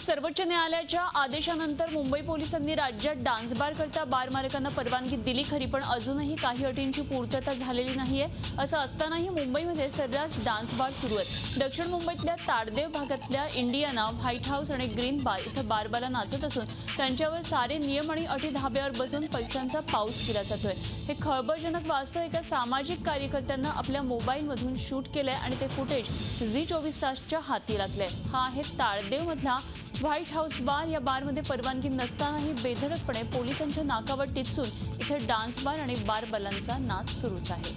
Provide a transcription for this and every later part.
सर्वोच्च न्यायालयाच्या आदेशानंतर मुंबई पोलिसांनी राज्यात डान्स बार करता बार मालकांना परवानगी दिली खरी, पण अजूनही काही अटींची पूर्तता झालेली नाहीये। असं असतानाही मुंबईमध्ये सर्रास डान्स बार सुरू आहेत। दक्षिण मुंबईतल्या ताडदेव भागातल्या इंडियाना, व्हाईट हाऊस आणि ग्रीन बार इथं बारबाला नाचत असून त्यांच्यावर सारे नियम आणि अटी धाब्यावर बसून पैशांचा पाऊस केला जातोय। हे खळबळजनक वास्तव एका सामाजिक कार्यकर्त्यांना आपल्या मोबाईलमधून शूट केलंय आणि ते फुटेज झी24 तासच्या हाती लागलंय। हा आहे ताडदेवमधला व्हाईट हाऊस बार। या बारमध्ये परवानगी नसतानाही बेधडकपणे पोलिसांच्या नाकावर टिचून इथे डान्स बार आणि बारबालांचा नाच सुरूच आहे।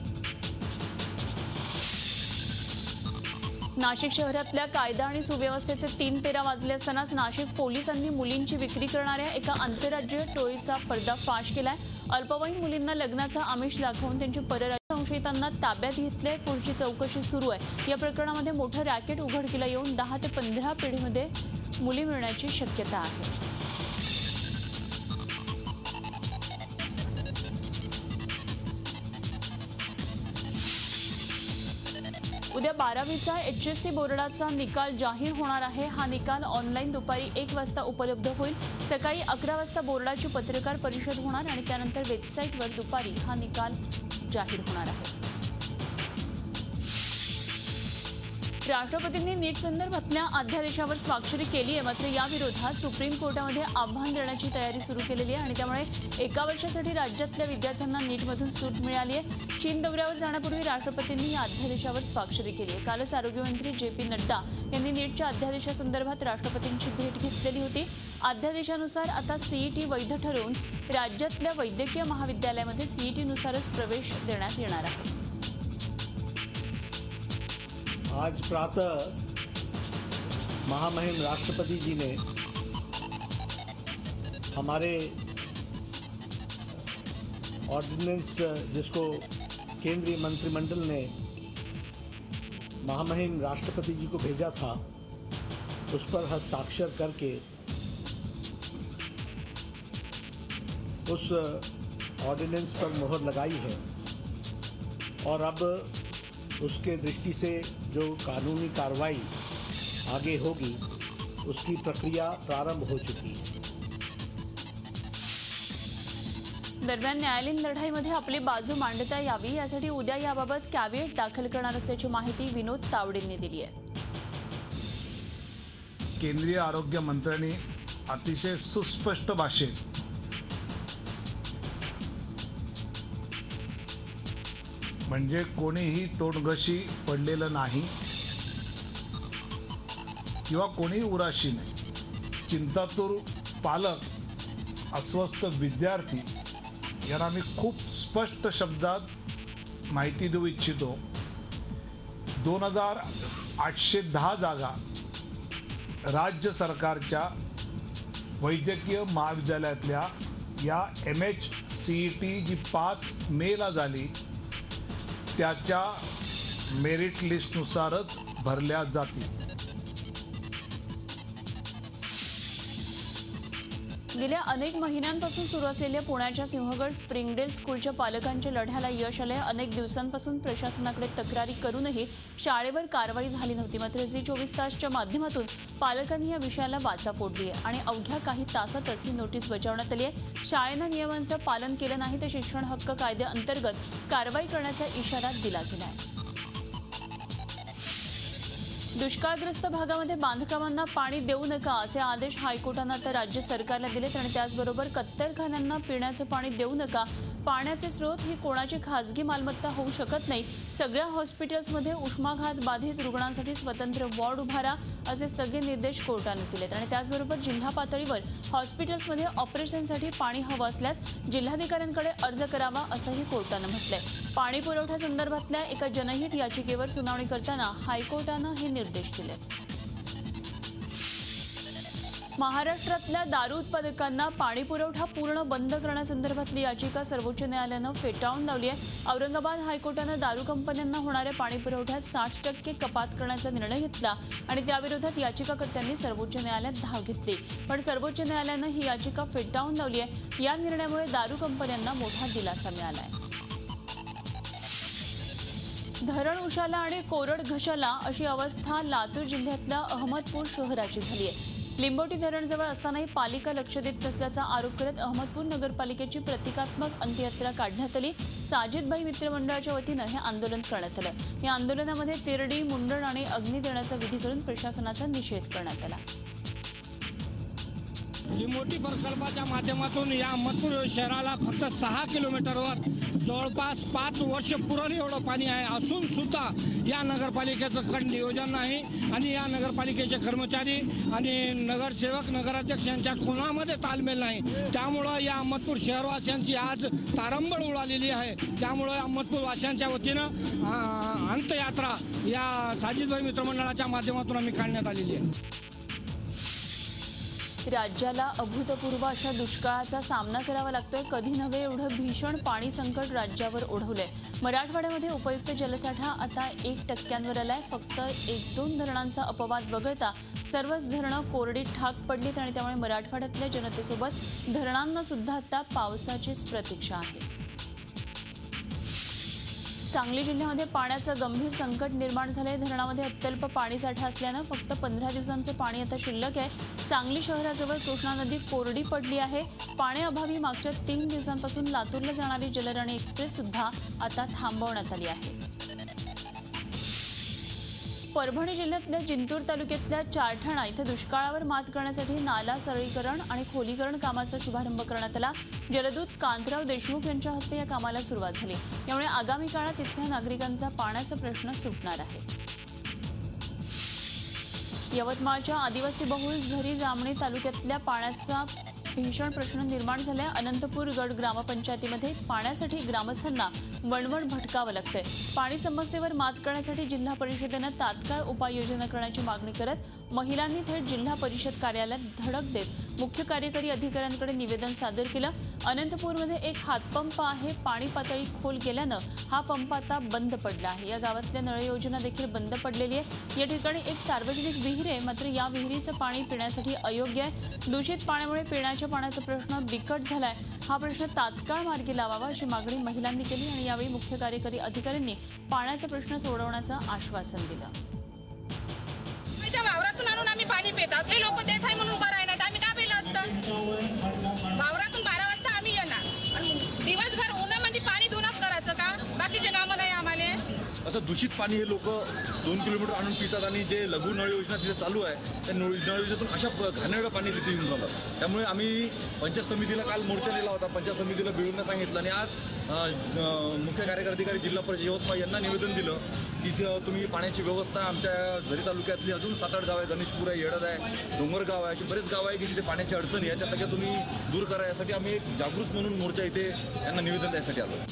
नाशिक शहरातल्या कायदा आणि सुव्यवस्थेचे 3 तेरा वाजले असतानाच नाशिक पोलिसांनी मुलींची विक्री करणाऱ्या एका आंतरराज्यीय टोळीचा पर्दाफाश केलाय। अल्पवयीन मुलींना लग्नाचा आमिष दाखवून त्यांची परराज्य संशयितांना ताब्यात घेतले। पुढची चौकशी सुरू आहे। या प्रकरणामध्ये मोठं रॅकेट उघडकीला येऊन 10 ते 15 पिढीमध्ये मुली मिळण्याची शक्यता आहे। उद्या 12वीचा HSC बोर्डाचा निकाल जाहीर होणार आहे। हा निकाल ऑनलाईन दुपारी 1 वाजता उपलब्ध होईल। सकाळी 11 वाजता बोर्डाची पत्रकार परिषद होणार आणि त्यानंतर वेबसाईटवर दुपारी हा निकाल जाहीर होणार आहे। राष्ट्रपतींनी नीट संदर्भातल्या अध्यादेशावर स्वाक्षरी केली आहे, मात्र या विरोधात सुप्रीम कोर्टामध्ये आव्हान देण्याची तयारी सुरू केलेली आहे आणि त्यामुळे 1 वर्षासाठी राज्यातल्या विद्यार्थ्यांना नीटमधून सूट मिळाली आहे। चीन दौऱ्यावर जाण्यापूर्वी राष्ट्रपतींनी या अध्यादेशावर स्वाक्षरी केली आहे। कालच आरोग्यमंत्री JP नड्डा यांनी नीटच्या अध्यादेशासंदर्भात राष्ट्रपतींची भेट घेतलेली होती। अध्यादेशानुसार आता CET वैध ठरवून राज्यातल्या वैद्यकीय महाविद्यालयामध्ये CET नुसारच प्रवेश देण्यात येणार आहे। आज प्रातः महामहिम राष्ट्रपति जी ने हमारे ऑर्डिनेंस जिसको केंद्रीय मंत्रिमंडल ने महामहिम राष्ट्रपति जी को भेजा था, उस पर हस्ताक्षर करके उस ऑर्डिनेंस पर मोहर लगाई है और अब उसके दृष्टि से जो कानूनी कार्रवाई आगे होगी उसकी प्रक्रिया प्रारंभ हो चुकी है। दरम्यान न्यायालयीन लढाईमध्ये आपली बाजू मांडता यावी यासाठी उद्या याबाबत कॅव्हिएट दाखल करणार असल्याची माहिती विनोद तावडेंनी दिली आहे। केंद्रीय आरोग्य मंत्र्यांनी अतिशय सुस्पष्ट भाषेत म्हणजे कोणीही तोंडघशी पडलेलं नाही किंवा कोणी उराशी नाही। चिंतातूर पालक, अस्वस्थ विद्यार्थी यांना मी खूप स्पष्ट शब्दात माहिती देऊ इच्छितो। 2810 जागा राज्य सरकारच्या वैद्यकीय महाविद्यालयातल्या या MHCET जी 5 मेला झाली त्याच्या मेरिट लिस्टनुसारच भरल्या जातील। गेल्या अनेक महिन्यांपासून सुरू असलेल्या पुण्याच्या सिंहगड स्प्रिंगडेल स्कूलच्या पालकांच्या लढ्याला यश आले। अनेक दिवसांपासून प्रशासनाकडे तक्रारी करूनही शाळेवर कारवाई झाली नव्हती, मात्र झी24 तासच्या माध्यमातून पालकांनी या विषयाला वाचा फोडली आहे आणि अवघ्या काही तासातच ही नोटीस बजावण्यात आली आहे। शाळेनं नियमांचं पालन केलं नाही तर शिक्षण हक्क कायद्याअंतर्गत कारवाई करण्याचा इशारा दिला गेला आहे। दुष्काळग्रस्त भागामध्ये बांधकामांना पाणी देऊ नका असे आदेश हायकोर्टानं आता राज्य सरकारला दिलेत आणि त्याचबरोबर कत्तलखान्यांना पिण्याचं पाणी देऊ नका। पाण्याचे स्रोत ही कोणाची खासगी मालमत्ता होऊ शकत नाही। सगळ्या हॉस्पिटल्समध्ये उष्माघात बाधित रुग्णांसाठी स्वतंत्र वॉर्ड उभारा असे सगळे निर्देश कोर्टाने दिलेत आणि त्याचबरोबर जिल्हा पातळीवर हॉस्पिटल्समध्ये ऑपरेशनसाठी पाणी हवं असल्यास जिल्हाधिकाऱ्यांकडे अर्ज करावा असंही कोर्टानं म्हटलंय। पाणी पुरवठ्यासंदर्भातल्या एका जनहित याचिकेवर सुनावणी करताना हायकोर्टानं हे निर्देश दिलेत। महाराष्ट्रातल्या दारू उत्पादकांना पाणी पुरवठा पूर्ण बंद करण्यासंदर्भातली याचिका सर्वोच्च न्यायालयानं फेटाळून लावली आहे। औरंगाबाद हायकोर्टानं दारू कंपन्यांना होणाऱ्या पाणी पुरवठ्यात 60% कपात करण्याचा निर्णय घेतला आणि त्याविरोधात याचिकाकर्त्यांनी सर्वोच्च न्यायालयात धाव घेतली, पण सर्वोच्च न्यायालयानं ही याचिका फेटाळून लावली आहे। या निर्णयामुळे दारू कंपन्यांना मोठा दिलासा मिळाला आहे। धरण उशाला आणि कोरड घशाला अशी अवस्था लातूर जिल्ह्यातल्या अहमदपूर शहराची झाली आहे। लिंबोटी धरणजवळ असतानाही पालिका लक्ष देत नसल्याचा आरोप करत अहमदपूर नगरपालिकेची प्रतिकात्मक अंत्ययात्रा काढण्यात आली। साजिदभाई मित्र मंडळाच्या वतीनं हे आंदोलन करण्यात आलं। या आंदोलनामध्ये तिरडी, मुंडण आणि अग्नी देण्याचा विधी करून प्रशासनाचा निषेध करण्यात आला। लिंबोटी प्रकल्पाच्या माध्यमातून या अहमदपूर शहराला फक्त 6 किलोमीटरवर जवळपास 5 वर्ष पुरण एवढं पाणी आहे असून सुद्धा या नगरपालिकेचं खंड नियोजन नाही आणि या नगरपालिकेचे कर्मचारी आणि नगरसेवक नगराध्यक्ष यांच्या कोणामध्ये ताळमेल नाही। त्यामुळं या अहमदपूर शहरवासियांची आज तारंबळ उडालेली आहे। त्यामुळं अहमदपूर वासियांच्या वतीनं अंत्ययात्रा या साजिदभाई मित्रमंडळाच्या माध्यमातून आम्ही काढण्यात आलेली आहे। राज्याला अभूतपूर्व अशा दुष्काळाचा सामना करावा लागतोय। कधी नव्हे एवढं भीषण पाणी संकट राज्यावर ओढवलंय। मराठवाड्यामध्ये उपयुक्त जलसाठा आता 1% आलाय। फक्त 1-2 धरणांचा अपवाद वगळता सर्वच धरणं कोरडी ठाक पडलीत आणि त्यामुळे मराठवाड्यातल्या जनतेसोबत धरणांना सुद्धा आता पावसाचीच प्रतीक्षा आहे। सांगली जिल्ह्यामध्ये पाण्याचं गंभीर संकट निर्माण झालंय। धरणामध्ये अत्यल्प पाणीसाठा असल्यानं फक्त 15 दिवसांचं पाणी आता शिल्लक आहे। सांगली शहराजवळ कृष्णा नदी कोरडी पडली आहे। पाण्याअभावी मागच्या 3 दिवसांपासून लातूरला जाणारी जलराणी एक्सप्रेस सुद्धा आता थांबवण्यात आली आहे। परभणी जिल्ह्यातल्या जिंतूर तालुक्यातल्या चारठाणा इथं दुष्काळावर मात करण्यासाठी नाला सरळीकरण आणि खोलीकरण कामाचा शुभारंभ करण्यात आला। जलदूत कांतराव देशमुख यांच्या हस्ते या कामाला सुरुवात झाली। यामुळे आगामी काळात इथल्या नागरिकांचा पाण्याचा प्रश्न सुटणार आहे। यवतमाळच्या आदिवासी बहुल झरी जामणी तालुक्यातल्या पाण्याचा भीषण प्रश्न निर्माण झालाय। अनंतपूर गड ग्रामपंचायतीमध्ये पाण्यासाठी ग्रामस्थांना वणवण भटकावं लागतंय। पाणी समस्येवर मात करण्यासाठी जिल्हा परिषदेनं तात्काळ उपाययोजना करण्याची मागणी करत महिलांनी थेट जिल्हा परिषद कार्यालयात धडक देत मुख्य कार्यकारी अधिकाऱ्यांकडे निवेदन सादर केलं। अनंतपूरमध्ये एक हातपंप आहे। पाणी पातळी खोल गेल्यानं हा पंप आता बंद पडला आहे। या गावातल्या नळ योजना देखील बंद पडलेली आहे। या ठिकाणी एक सार्वजनिक विहीर आहे, मात्र या विहिरीचं पाणी पिण्यासाठी अयोग्य आहे। दूषित पाण्यामुळे पिण्याच्या पाण्याचा प्रश्न बिकट झालाय। हा प्रश्न तात्काळ मार्गी लावावा अशी मागणी महिलांनी केली आणि यावेळी मुख्य कार्यकारी अधिकाऱ्यांनी पाण्याचा प्रश्न सोडवण्याचं आश्वासन दिलं। वावरातून आणून आम्ही पाणी पितात, हे लोक देत आहे म्हणून उभं राहणार, आम्ही का पिलं असतं? वावरातून 12 वाजता आम्ही येणार आणि दिवसभर उन्हामध्ये पाणी धुणंच करायचं का? बाकीचे कामं नाही आम्हाला। असं दूषित पाणी हे लोक 2 किलोमीटर आणून पितात आणि जे लघु नळ योजना तिथे चालू आहे त्या नळ योजनेतून अशा घाणेरडं पाणी तिथे येऊन राहिलं। त्यामुळे आम्ही पंचायत समितीला काल मोर्चा नेला होता। पंचायत समितीला मिळवून सांगितलं आणि आज मुख्य कार्यकारी अधिकारी जिल्हा परिषद यवतमाळ यांना निवेदन दिलं की तुम्ही पाण्याची व्यवस्था आमच्या झरी तालुक्यातली अजून 7-8 गाव आहे, गणेशपूर आहे, येडद आहे, डोंगरगाव आहे, अशी बरेच गाव आहे की जिथे पाण्याची अडचण याच्या सगळ्या तुम्ही दूर करा यासाठी आम्ही एक जागृत म्हणून मोर्चा इथे यांना निवेदन द्यायसाठी आलो।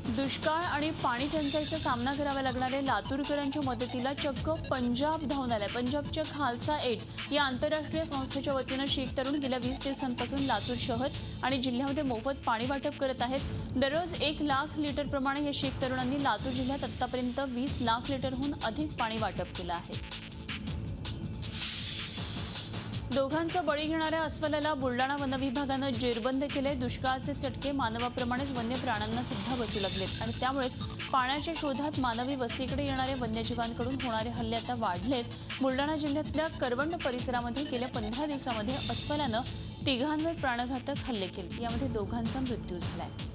दुष्काळ आणि पाणी टंचाईचा सामना करावा लागणारे लातूरकरांच्या मदतीला चक्क पंजाब धावून आलाय। पंजाबच्या खालसा एड या आंतरराष्ट्रीय संस्थेच्या वतीनं शीख तरुण गेल्या 20 दिवसांपासून लातूर शहर आणि जिल्ह्यामध्ये मोफत पाणी वाटप करत आहेत। दररोज 1 लाख लिटर प्रमाणे या शीख तरुणांनी लातूर जिल्ह्यात आतापर्यंत 20 लाख लिटरहून अधिक पाणी वाटप केलं आहे। दोघांचा बळी घेणाऱ्या अस्वलाला बुलडाणा वनविभागानं जेरबंद केले। दुष्काळाचे चटके मानवाप्रमाणेच वन्य प्राण्यांना सुद्धा बसू लागलेत आणि त्यामुळेच पाण्याच्या शोधात मानवी वस्तीकडे येणाऱ्या वन्यजीवांकडून होणारे हल्ले आता वाढलेत। बुलडाणा जिल्ह्यातल्या करवंड परिसरामध्ये गेल्या 15 दिवसामध्ये अस्वलानं 3 प्राणघातक हल्ले केले। यामध्ये 2 मृत्यू झालाय।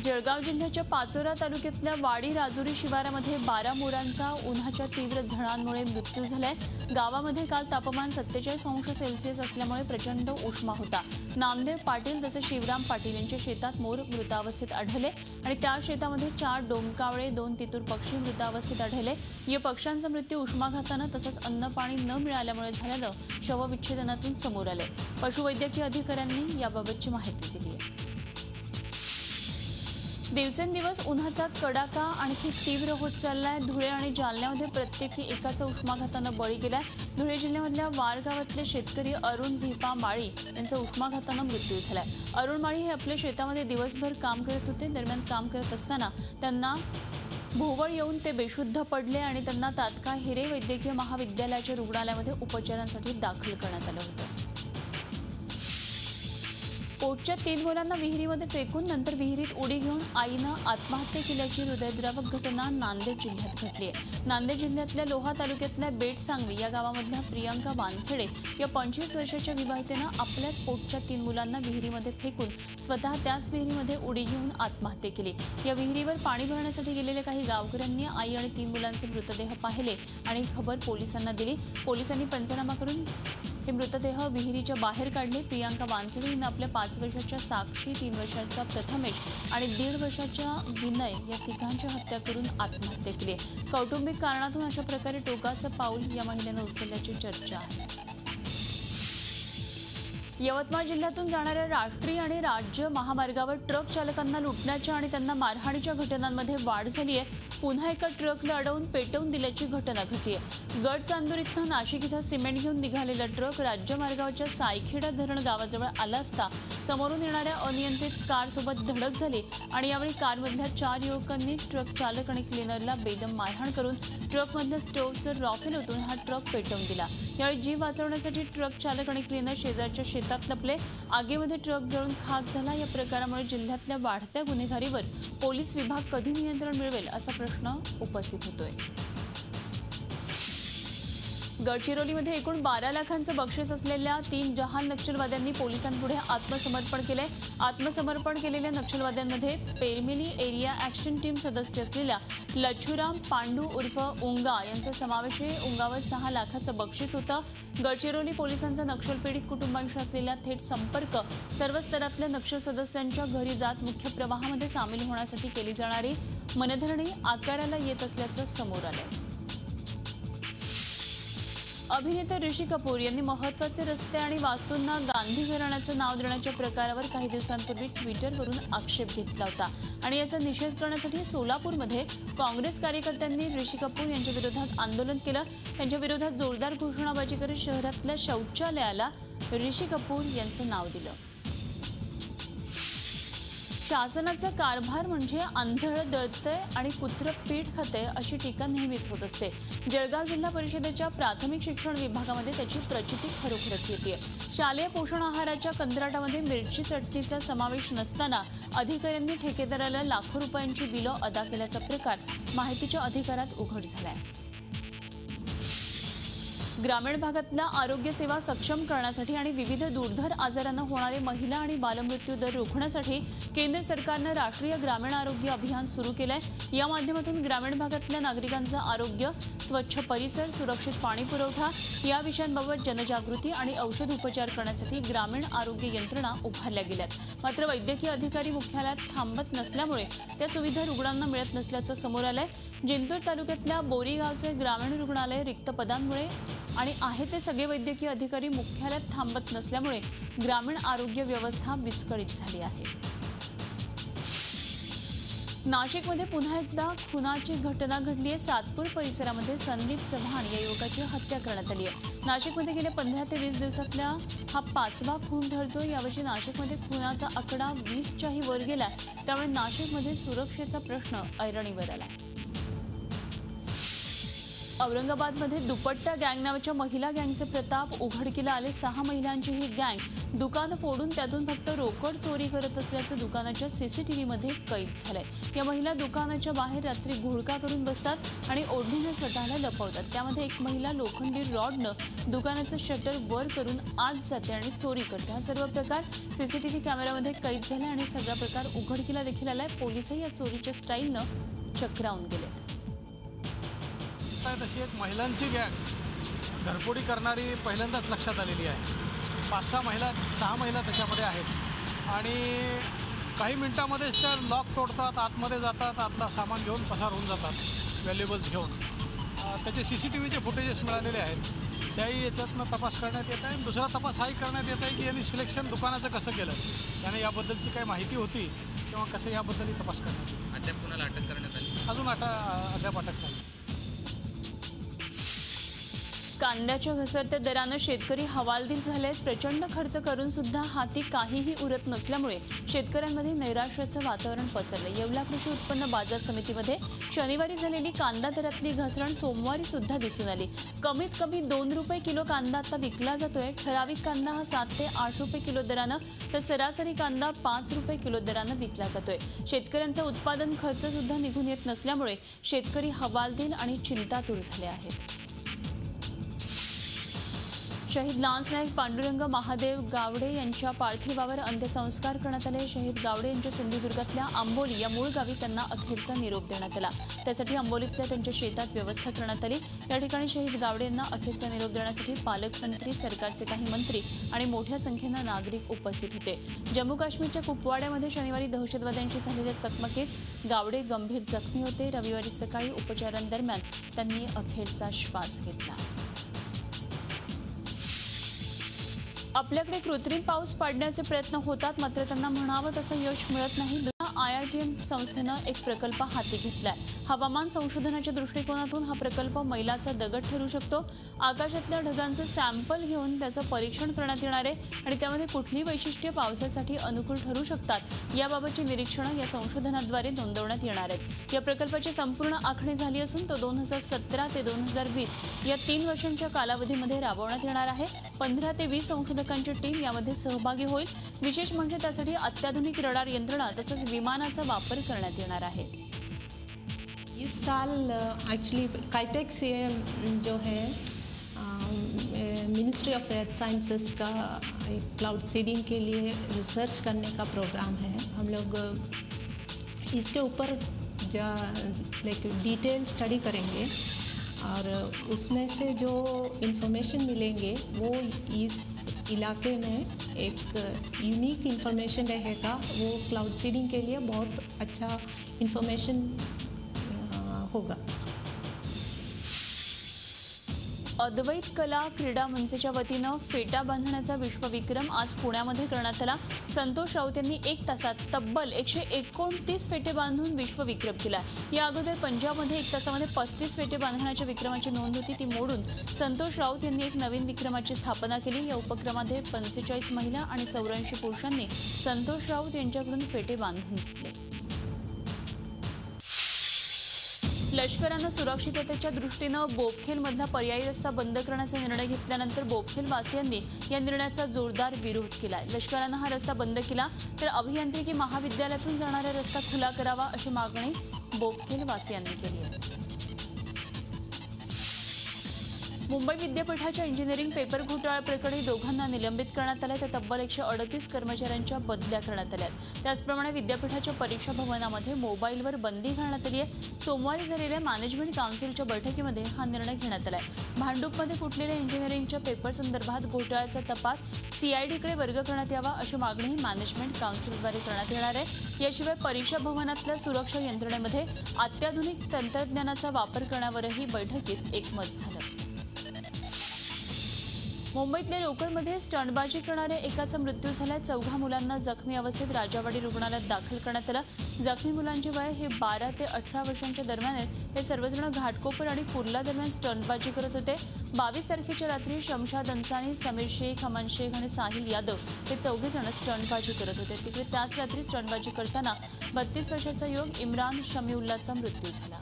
जळगाव जिल्ह्याच्या पाचोरा तालुक्यातल्या वाडी राजुरी शिवारामध्ये 12 मोरांचा उन्हाच्या तीव्र झळांमुळे मृत्यू झालाय। गावामध्ये काल तापमान 47 अंश सेल्सिअस असल्यामुळे प्रचंड उष्मा होता। नामदेव पाटील तसेच शिवराम पाटील यांच्या शेतात मोर मृतावस्थेत आढळले आणि त्या शेतामध्ये 4 डोमकावळे 2 तितूर पक्षी मृतावस्थेत आढळले। या पक्ष्यांचा मृत्यू उष्माघातानं तसंच अन्न पाणी न मिळाल्यामुळे झाल्यानं शवविच्छेदनातून समोर आले। पशुवैद्यकीय अधिकाऱ्यांनी याबाबतची माहिती दिली आहे। दिवसेंदिवस उन्हाचा कडाका आणखी तीव्र होत चाललाय। धुळे आणि जालन्यामध्ये प्रत्येकी एकाचा उष्माघातानं बळी गेलाय। धुळे जिल्ह्यामधल्या वार गावातले शेतकरी अरुण झिपा माळी यांचा उष्माघातानं मृत्यू झालाय। अरुण माळी हे आपल्या शेतामध्ये दिवसभर काम करत होते। दरम्यान काम करत असताना त्यांना भोवळ येऊन ते बेशुद्ध पडले आणि त्यांना तात्काळ हिरे वैद्यकीय महाविद्यालयाच्या रुग्णालयामध्ये उपचारांसाठी दाखल करण्यात आलं होतं। पोटच्या 3 मुलांना विहिरीमध्ये फेकून नंतर विहिरीत उडी घेऊन आईनं आत्महत्या केल्याची हृदयद्रावक घटना नांदेड जिल्ह्यात घडली आहे। नांदेड जिल्ह्यातल्या लोहा तालुक्यातल्या बेटसांगवी या गावामधल्या प्रियांका वानखेडे या 25 वर्षाच्या विवाहितेनं आपल्याच पोटच्या 3 मुलांना विहिरीमध्ये फेकून स्वतः त्याच विहिरीमध्ये उडी घेऊन आत्महत्या केली। या विहिरीवर पाणी भरण्यासाठी गेलेल्या काही गावकऱ्यांनी आई आणि 3 मुलांचे मृतदेह पाहिले आणि खबर पोलिसांना दिली। पोलिसांनी पंचनामा करून हे मृतदेह विहिरीच्या बाहेर काढले। प्रियांका वानखेडे हिनं आपल्या 5 वर्षाच्या साक्षी, 3 वर्षाचा प्रथमेश आणि 1.5 वर्षाच्या विनय या तिघांची हत्या करून आत्महत्या केली। कौटुंबिक कारणातून अशा प्रकारे टोकाचं पाऊल या महिलेनं उचलल्याची चर्चा आहे। यवतमाळ जिल्ह्यातून जाणाऱ्या राष्ट्रीय आणि राज्य महामार्गावर ट्रक चालकांना लुटण्याच्या आणि त्यांना मारहाणीच्या घटनांमध्ये वाढ झाली आहे। पुन्हा एका ट्रकला अडवून पेटवून दिल्याची घटना घडली आहे। गडचांदूर इथं नाशिक इथं सिमेंट घेऊन निघालेला ट्रक राज्यमार्गावरच्या सायखेडा धरण गावाजवळ आला असता समोरून येणाऱ्या अनियंत्रित कारसोबत धडक झाली आणि यावेळी कारमधल्या 4 युवकांनी ट्रक चालक आणि क्लिनरला बेदम मारहाण करून ट्रकमधलं स्टोव्हचं रॉकेल ओतून हा ट्रक पेटवून दिला। यावेळी जीव वाचवण्यासाठी ट्रक चालक आणि क्लिनर शेजारच्या शेतात लपले। आगीमध्ये ट्रक जळून खाक झाला। या प्रकारामुळे जिल्ह्यातल्या वाढत्या गुन्हेगारीवर पोलीस विभाग कधी नियंत्रण मिळवेल असा प्रश्न उपस्थित होतोय। गडचिरोलीमध्ये एकूण 12 लाखांचं बक्षीस असलेल्या 3 जहाल नक्षलवाद्यांनी पोलिसांपुढे आत्मसमर्पण केलंय। आत्मसमर्पण केलेल्या नक्षलवाद्यांमध्ये पेरमिली एरिया ॲक्शन टीम सदस्य असलेल्या लच्छूराम पांडू उर्फ उंगा यांचा समावेश आहे। उंगावर 6 लाखाचं बक्षीस होतं। गडचिरोली पोलिसांचा नक्षलपीडित कुटुंबांशी असलेला थेट संपर्क, सर्व स्तरातल्या नक्षल सदस्यांच्या घरी जात मुख्य प्रवाहामध्ये सामील होण्यासाठी केली जाणारी मनधरणी आकाराला येत असल्याचं समोर आलंय। अभिनेता ऋषी कपूर यांनी महत्त्वाचे रस्ते आणि वास्तूंना गांधी घराण्याचं नाव देण्याच्या प्रकारावर काही दिवसांपूर्वी ट्विटरवरून आक्षेप घेतला होता आणि याचा निषेध करण्यासाठी सोलापूरमध्ये काँग्रेस कार्यकर्त्यांनी ऋषी कपूर यांच्या विरोधात आंदोलन केलं। त्यांच्या विरोधात जोरदार घोषणाबाजी करत शहरातल्या शौचालयाला ऋषी कपूर यांचं नाव दिलं। शासनाचा कारभार म्हणजे आंधळ दळतंय आणि कुत्रं पीठ खातंय अशी टीका नेहमीच होत असते। जळगाव जिल्हा परिषदेच्या प्राथमिक शिक्षण विभागामध्ये त्याची प्रचिती खरोखरच येते। शालेय पोषण आहाराच्या कंत्राटामध्ये मिरची चटणीचा समावेश नसताना अधिकाऱ्यांनी ठेकेदाराला लाखो रुपयांची बिलं अदा केल्याचा प्रकार माहितीच्या अधिकारात उघड झालाय। ग्रामीण भागातल्या आरोग्य सेवा सक्षम करण्यासाठी आणि विविध दुर्धर आजारांना होणारे महिला आणि बालमृत्यू दर रोखण्यासाठी केंद्र सरकारनं राष्ट्रीय ग्रामीण आरोग्य अभियान सुरू केलंय। या माध्यमातून ग्रामीण भागातल्या नागरिकांचं आरोग्य, स्वच्छ परिसर, सुरक्षित पाणी पुरवठा या विषयांबाबत जनजागृती आणि औषध उपचार करण्यासाठी ग्रामीण आरोग्य यंत्रणा उभारल्या गेल्यात। मात्र वैद्यकीय अधिकारी मुख्यालयात थांबत नसल्यामुळे त्या सुविधा रुग्णांना मिळत नसल्याचं समोर आलंय। जिंतूर तालुक्यातल्या बोरी गावचे ग्रामीण रुग्णालय रिक्त पदांमुळे आणि आहे ते सगळे वैद्यकीय अधिकारी मुख्यालयात थांबत नसल्यामुळे ग्रामीण आरोग्य व्यवस्था विस्कळीत झाली आहे। नाशिकमध्ये पुन्हा एकदा खुनाची घटना घडली आहे। सातपूर परिसरामध्ये संदीप चव्हाण या युवकाची हत्या करण्यात आली आहे। नाशिकमध्ये गेल्या 15 ते 20 दिवसातल्या हा 5वा खून ठरतोय। यावर्षी नाशिकमध्ये खुनाचा आकडा 20च्याही वर गेलाय, त्यामुळे नाशिकमध्ये सुरक्षेचा प्रश्न ऐरणीवर आलाय। औरंगाबादमध्ये दुपट्टा गँग नावाच्या महिला गँगचे प्रताप उघडकीला आले। 6 महिलांची ही गँग दुकानं फोडून त्यातून फक्त रोकड चोरी करत असल्याचं दुकानाच्या सीसीटीव्हीमध्ये कैद झालंय। या महिला दुकानाच्या बाहेर रात्री घोळका करून बसतात आणि ओढणीने स्वतःला लपवतात। त्यामध्ये एक महिला लोखंडी रॉडनं दुकानाचं शटर वर करून आत जाते आणि चोरी करते। हा सर्व प्रकार सीसीटीव्ही कॅमेऱ्यामध्ये कैद झाला आणि सगळा प्रकार उघडकीला देखील आलाय। पोलिसही या चोरीच्या स्टाईलनं चक्रावून गेले। तशी एक महिलांची गँग घरफोडी करणारी पहिल्यांदाच लक्षात आलेली आहे। 5-6 महिला त्याच्यामध्ये आहेत आणि काही मिनिटांमध्येच त्या लॉक तोडतात, आतमध्ये जातात, आतला सामान घेऊन पसार होऊन जातात, व्हॅल्युएबल्स घेऊन। त्याचे CCTVचे फुटेजेस मिळालेले आहेत, त्याही याच्यातनं तपास करण्यात येत आहे। दुसरा तपास हाही करण्यात येत आहे की यांनी सिलेक्शन दुकानाचं कसं केलं, त्याने याबद्दलची काही माहिती होती किंवा कसं याबद्दलही तपास करण्यात येईल। अद्याप कुणाला अटक करण्यात आली? अजून अद्याप अटक नाही। कांद्याच्या घसरत्या दरानं शेतकरी हवालदिल झालेत. प्रचंड खर्च करून सुद्धा हाती काहीही उरत नसल्यामुळे शेतकऱ्यांमध्ये नैराश्याचं वातावरण पसरलं. येवला कृषी उत्पन्न बाजार समितीमध्ये शनिवारी झालेली कांदा दरातली घसरण सोमवारी सुद्धा दिसून आली. कमीत कमी 2 रुपये किलो कांदा आता विकला जातोय. ठराविक कांदा हा 7 ते 8 रुपये किलो दरानं तर सरासरी कांदा 5 रुपये किलो दरानं विकला जातोय. शेतकऱ्यांचा उत्पादन खर्च सुद्धा निघून येत नसल्यामुळे शेतकरी हवालदिल आणि चिंतातूर झाले आहेत. शहीद लान्स नाईक पांडुरंग महादेव गावडे यांच्या पार्थिवावर अंत्यसंस्कार करण्यात आले. शहीद गावडे यांच्या सिंधुदुर्गातल्या आंबोली या मूळ गावी त्यांना अखेरचा निरोप देण्यात आला. त्यासाठी आंबोलीतल्या त्यांच्या शेतात व्यवस्था करण्यात आली. या ठिकाणी शहीद गावडे यांना अखेरचा निरोप देण्यासाठी पालकमंत्री, सरकारचे काही मंत्री आणि मोठ्या संख्येनं नागरिक उपस्थित होते. जम्मू काश्मीरच्या कुपवाड्यामध्ये शनिवारी दहशतवाद्यांशी झालेल्या चकमकीत गावडे गंभीर जखमी होते. रविवारी सकाळी उपचारांदरम्यान त्यांनी अखेरचा श्वास घेतला. आपल्याकडे कृत्रिम पाऊस पाडण्याचे प्रयत्न होतात, मात्र त्यांना म्हणावं तसं यश मिळत नाही. IITM संस्थेनं एक प्रकल्प हाती घेतलाय. हवामान संशोधनाच्या दृष्टिकोनातून हा प्रकल्प मैलाचा दगड ठरू शकतो. आकाशातल्या ढगांचं सॅम्पल घेऊन त्याचं परीक्षण करण्यात येणार आहे आणि त्यामध्ये कुठली वैशिष्ट्ये पावसासाठी अनुकूल ठरू शकतात याबाबतची निरीक्षणं या संशोधनाद्वारे नोंदवण्यात येणार आहेत. या प्रकल्पाची संपूर्ण आखणी झाली असून तो 2017 ते 2020 या 3 वर्षांच्या कालावधीमध्ये राबवण्यात येणार आहे. 15 ते 20 संशोधकांची टीम यामध्ये सहभागी होईल. विशेष म्हणजे त्यासाठी अत्याधुनिक रडार यंत्रणा तसंच विमानाचा वापर करण्यात येणार आहे. इस साल एक्चुअली काइटेक से जो है मिनिस्ट्री ऑफ अर्थ साइंसेस का एक क्लाउड सीडिंग के लिए रिसर्च करने का प्रोग्राम है. हम लोग इसके ऊपर लाइक डिटेल स्टडी करेंगे और उसमें से जो इंफॉर्मेशन मिलेंगे वो इस इलाके में एक यूनिक इंफॉर्मेशन रहेगा. वो क्लाउड सीडिंग के लिए बहुत अच्छा इंफॉर्मेशन होगा. अद्वैत कला क्रीडा मंचच्या वतीनं फेटा बांधण्याचा विश्वविक्रम आज पुण्यामध्ये करण्यात आला. संतोष राऊत यांनी 1 तासात तब्बल 129 फेटे बांधून विश्वविक्रम केला. या अगोदर पंजाबमध्ये 1 तासामध्ये 35 फेटे बांधण्याच्या विक्रमाची नोंद होती, ती मोडून संतोष राऊत यांनी एक नवीन विक्रमाची स्थापना केली. या उपक्रमामध्ये 45 महिला आणि 84 पुरुषांनी संतोष राऊत यांच्याकडून फेटे बांधून घेतले. लष्करानं सुरक्षिततेच्या दृष्टीनं बोपखेलमधला पर्यायी रस्ता बंद करण्याचा निर्णय घेतल्यानंतर बोपखेलवासियांनी या निर्णयाचा जोरदार विरोध केला. लष्करानं हा रस्ता बंद केला तर अभियांत्रिकी महाविद्यालयातून जाणारा रस्ता खुला करावा अशी मागणी बोपखेलवासियांनी केली आहे. मुंबई विद्यापीठाच्या इंजिनिअरिंग पेपर घोटाळा प्रकरणी दोघांना निलंबित करण्यात आलं. तर तब्बल 138 कर्मचाऱ्यांच्या बदल्या करण्यात आल्या. त्याचप्रमाणे विद्यापीठाच्या परीक्षा भवनामध्ये मोबाईलवर बंदी घालण्यात आली आहे. सोमवारी झालेल्या मॅनेजमेंट काउन्सिलच्या बैठकीमध्ये हा निर्णय घेण्यात आला आहे. भांडूपमध्ये फुटलेल्या इंजिनिअरिंगच्या पेपरसंदर्भात घोटाळ्याचा तपास CIDकडे वर्ग करण्यात यावा अशी मागणीही मॅनेजमेंट काउन्सिलद्वारे करण्यात येणार आहे. याशिवाय परीक्षा भवनातल्या सुरक्षा यंत्रणेमध्ये अत्याधुनिक तंत्रज्ञानाचा वापर करण्यावरही बैठकीत एकमत झालं. मुंबईतल्या लोकलमध्ये स्टंटबाजी करणाऱ्या एकाचा मृत्यू झालाय. 4 मुलांना जखमी अवस्थेत राजावाडी रुग्णालयात दाखल करण्यात आलं. जखमी मुलांचे वय हे 12 ते 18 वर्षांच्या दरम्यान आहेत. हे सर्वजण घाटकोपर आणि कुर्ला दरम्यान स्टंटबाजी करत होते. 22 तारखेच्या रात्री शमशाद अन्सारी, समीर शेख, अमन शेख आणि साहिल यादव हे 4 जण स्टंटबाजी करत होते. तिकडे त्याच रात्री स्टंटबाजी करताना 32 वर्षाचा युवक इम्रान शमीउल्लाचा मृत्यू झाला.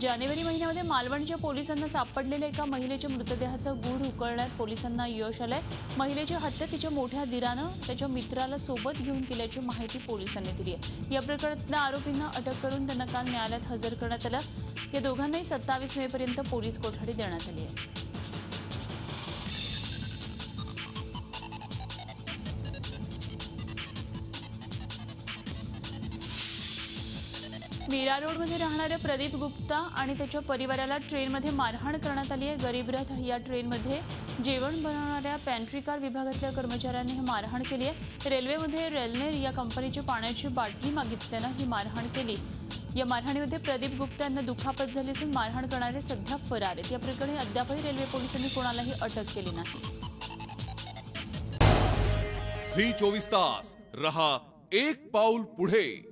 जानेवारी महिन्यामध्ये मालवणच्या पोलिसांना सापडलेल्या एका महिलेच्या मृतदेहाचं गूढ उकळण्यात पोलिसांना यश आलंय. महिलेची हत्या तिच्या मोठ्या दीरानं त्याच्या मित्राला सोबत घेऊन केल्याची माहिती पोलिसांनी दिली आहे. या प्रकरणातल्या आरोपींना अटक करून त्यांना काल न्यायालयात हजर करण्यात आलं. या दोघांनाही 27 मेपर्यंत पोलीस कोठडी देण्यात आली आहे. मीरा रोडमध्ये राहणाऱ्या प्रदीप गुप्ता आणि त्याच्या परिवाराला ट्रेनमध्ये मारहाण करण्यात आली आहे. गरीब रथ या ट्रेनमध्ये जेवण बनवणाऱ्या पॅन्ट्री कार विभागातल्या कर्मचाऱ्यांनी ही मारहाण केली आहे. रेल्वेमध्ये रेल्नेर या कंपनीची पाण्याची बाटली मागितल्यानं ही मारहाण केली. या मारहाणीमध्ये प्रदीप गुप्ता यांना दुखापत झाली असून मारहाण करणारे सध्या फरार आहेत. या प्रकरणी अद्यापही रेल्वे पोलिसांनी कोणालाही अटक केली नाही. झी 24 तास रहा एक पाऊल पुढे.